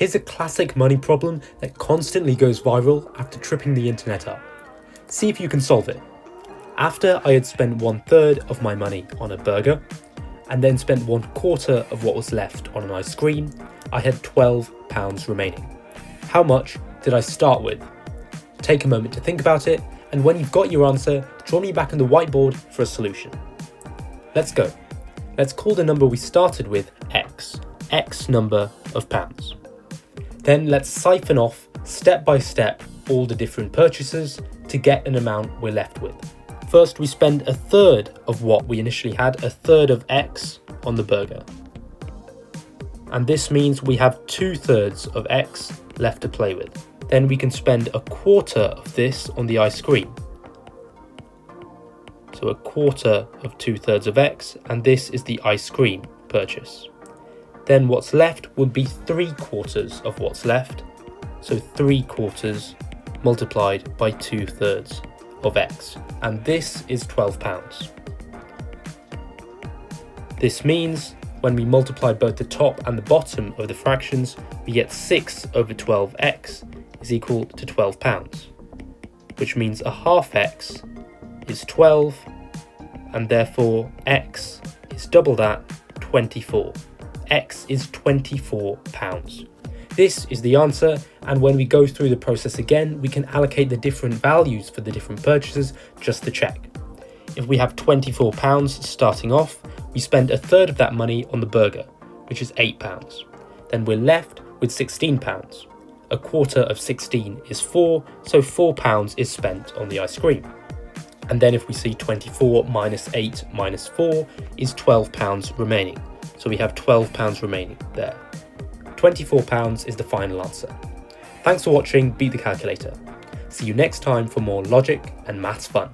Here's a classic money problem that constantly goes viral after tripping the internet up. See if you can solve it. After I had spent 1/3 of my money on a burger, and then spent 1/4 of what was left on an ice cream, I had £12 remaining. How much did I start with? Take a moment to think about it, and when you've got your answer, join me back on the whiteboard for a solution. Let's go. Let's call the number we started with X number of pounds. Then let's siphon off step by step all the different purchases to get an amount we're left with. First, we spend 1/3 of what we initially had, 1/3 of X on the burger. And this means we have 2/3 of X left to play with. Then we can spend 1/4 of this on the ice cream. So 1/4 of 2/3 of X, and this is the ice cream purchase. Then what's left would be 3/4 of what's left. So 3/4 multiplied by 2/3 of X, and this is £12. This means when we multiply both the top and the bottom of the fractions, we get 6/12x is equal to £12, which means a half X is 12, and therefore X is double that, 24. X is £24. This is the answer, and when we go through the process again, we can allocate the different values for the different purchases just to check. If we have £24 starting off, we spend 1/3 of that money on the burger, which is £8. Then we're left with £16. 1/4 of 16 is 4, so £4 is spent on the ice cream. And then if we see 24 minus 8 minus 4 is £12 remaining. So we have £12 remaining there. £24 is the final answer. Thanks for watching Beat the Calculator. See you next time for more logic and maths fun.